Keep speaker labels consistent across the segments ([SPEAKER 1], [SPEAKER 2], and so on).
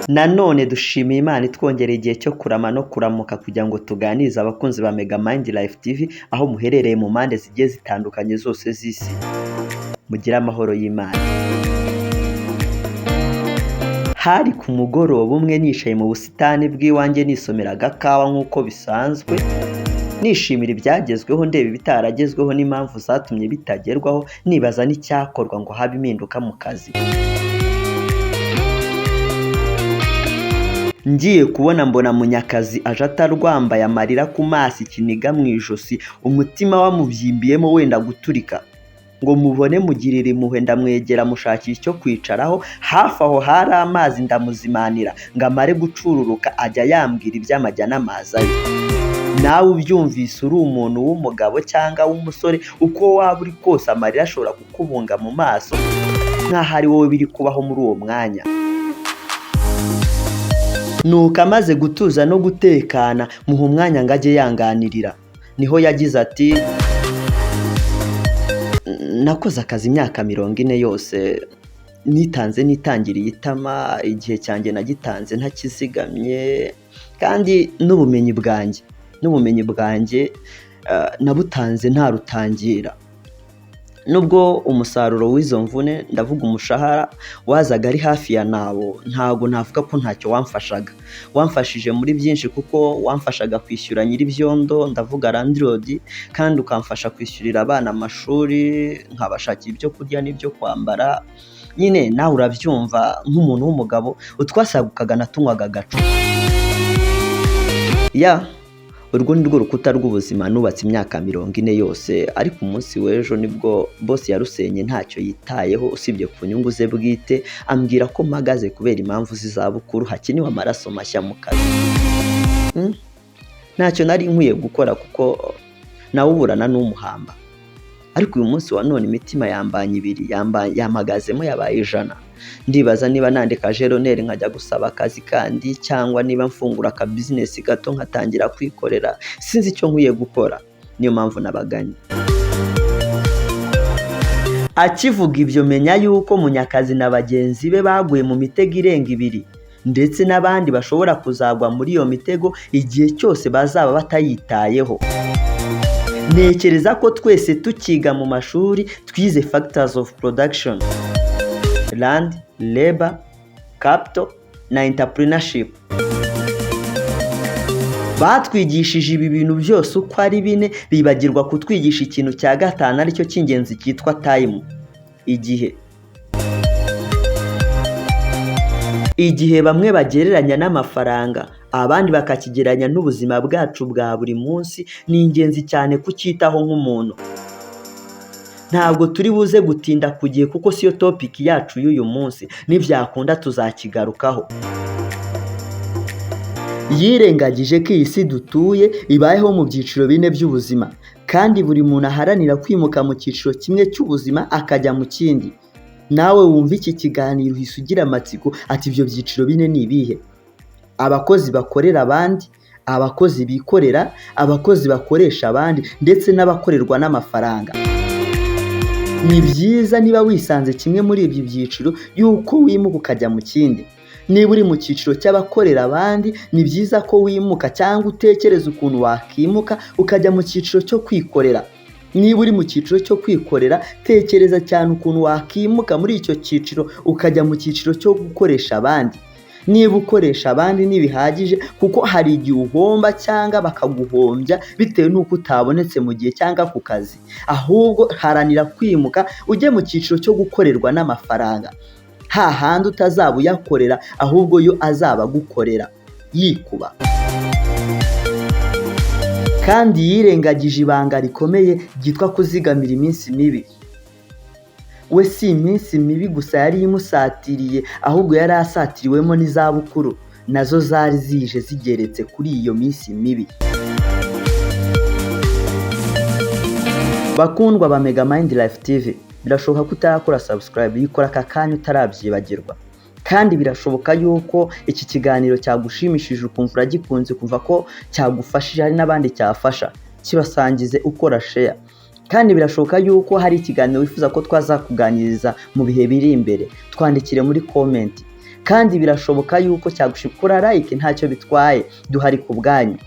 [SPEAKER 1] Nanone dushimiye Imana itwongereye igihe cyo kurama no kuramuka kugira ngo tuganirize abakunzi ba Megamind Life TV aho muherereye mu mpande zigiye zitandukanye zose z'isi. Mugire amahoro y'Imana. Hari ku mugoroba umwe nicaye mu busitani bw'iwanjye nisomera agakawa nk'uko bisanzwe, nishimira ibyagezweho ndeba ibitaragezweho n'impamvu zatumye bitagerwaho, nibaza n'icyakorwa ngo habe impinduka mu kazi. Ngiye kubona mbona Munyakazi aje atarwambaye amarira ku maso, ikiniga mu ijosi, umutima wamubyimbiyemo wenda guturika. Ngo mubone mugirire impuhwe ndamwegera mushakira icyo kwicaraho, hafi aho hari amazi ndamuzimanira ngo amare gucururuka, ajya yambwira iby'amajya n'amazi ayo. Nawe ubyumvise uri umuntu w'umugabo cyangwa w'umusore, uko waba uri kose amarira ashobora kukubunga mu maso nk'aho ari wowe biri kubaho muri uwo mwanya. Nuko amaze gutuza no gutekana muha umwanya ngo ajye yanganirira. Niho yagize ati, nakoze akazi imyaka 40 yose, nitanze nitangiriye itama, igihe cyanjye nagitanze ntakizigamye, kandi n'ubumenyi bwanjye nabutanze ntarutangira. Nubwo umusaruro w'izo mvune, ndavuga umushahara, wazaga ari hafi ya nawo, ntago navuga ko ntacyo wamfashaga. Wamfashije muri byinshi kuko wamfashaga kwishyura nyir'ibyondo, ndavuga landlord, kandi ukamfasha kwishyurira abana amashuri, nkabashakira ibyo kurya n'ibyo kwambara. Nyine nawe urabyumva nk'umuntu w'umugabo utwasagukaga natunywaga gacu. Urwo ni rwo rukuta rw'ubuzima nubatse imyaka 40 yose, ariko umunsi w'ejo nibwo boss yarusenye ntacyo yitayeho usibye ku nyungu ze bwite, ambwira ko mpagaze kubera impamvu z'izabukuru, hakenewe amaraso mashya mu kazi. Ntacyo nari nkwiye gukora kuko nawe uburana n'umuhamba. Ariko uyu munsi wa none imitima yambanye ibiri, yamagazemo yabaye 100. Ndibaza niba nandika jeroneri nkajya gusaba akazi kandi, cyangwa niba mfungura ka business gato nkatangira kwikorera. Sinzi icyo nkwiye gukora, niyo mpamvu nabaganye. Akivuga ibyo menya yuko Munyakazi na bagenzi be baguye mu mitego irenga 2, ndetse n'abandi bashobora kuzagwa muri iyo mitego igihe cyose bazaba batayitayeho. Ntekereza ko twese tukiga mu mashuri twize factors of production: land, labor, capital na entrepreneurship. Batwigishije ibi bintu byose uko ari 4, bibagirwa kutwigisha ikintu cya 5 aricyo cy'ingenzi cyitwa time, igihe bamwe bagereranya n'amafaranga, abandi bakakigereranya n'ubuzima bwacu bwa buri munsi. Ni ingenzi cyane kucyitaho nk'umuntu. Ntabwo turi buze gutinda ku gihe kuko siyo topic yacu y'uyu munsi, nibyakunda tuzakigarukaho. Yirengagije ko iyi si dutuye ibayeho mu byiciro 4 by'ubuzima, kandi buri muntu aharanira kwimuka mu cyiciro kimwe cy'ubuzima akajya mu kindi. Nawe wumva iki kiganiro uhise ugira amatsiko ati ibyo byiciro 4 ni ibihe? Abakozi bakorera abandi, abakozi bikorera, abakozi bakoresha abandi, ndetse n'abakorerwa n'amafaranga. Ni byiza niba wisanze kimwe muri ibyo byiciro yuko wimuka ukajya mu kindi. Niba uri mu cyiciro cy'abakorera abandi, ni byiza ko wimuka cyangwa utekereza ukuntu wakimuka ukajya mu cyiciro cyo kwikorera. Niba uri mu cyiciro cyo kwikorera, tekereza cyane ukuntu wakimuka muri icyo cyiciro ukajya mu cyiciro cyo gukoresha abandi. Niba ukoresha abandi ntibihagije kuko hari igihe uhomba cyangwa bakaguhombya bitewe n'uko utabonetse mu gihe cyangwa ku kazi. Ahubwo haranira kwimuka ujye mu cyiciro cyo gukorerwa n'amafaranga, hahandi utazaba uyakorera ahubwo yo azaba agukorera yikuba. Kandi yirengagije ibanga rikomeye ryitwa kuzigamira iminsi mibi. We si iminsi mibi gusa yari imusatiriye, ahubwo yari asatiriwemo n'izabukuru, nazo zari zije zigeretse kuri iyo minsi mibi. Bakundwa ba Megamind Life TV, birashoboka ko utarakora subscribe, yikora aka kanya utarabyibagirwa. Kandi birashoboka yuko iki kiganiro cyagushimishije ukumva uragikunze, kumva ko cyagufashije hari n'abandi cyafasha, kibasangize ukora share. Kandi birashoboka yuko hari ikiganiro wifuza ko twazakuganiriza mu bihe biri imbere, twandikire muri comment. kandi birashoboka yuko cyagushikura like ntacyo bitwaye. Duhari ku bwanyu.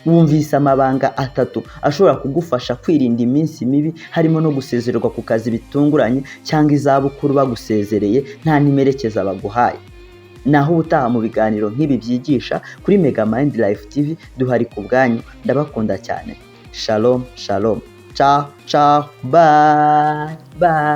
[SPEAKER 1] Wumvise amabanga 3 ashobora kugufasha kwirinda iminsi mibi, harimo no gusezererwa ku kazi bitunguranye cyangwa izabukuru bagusezereye nta nimerekeza baguhaye. Naho ubutaha mu biganiro nk'ibi byigisha kuri Mega Mind Life TV. Duhari ku bwanyu. Ndabakunda cyane. Shalom, shalom. Ciao, ciao. Bye. Bye.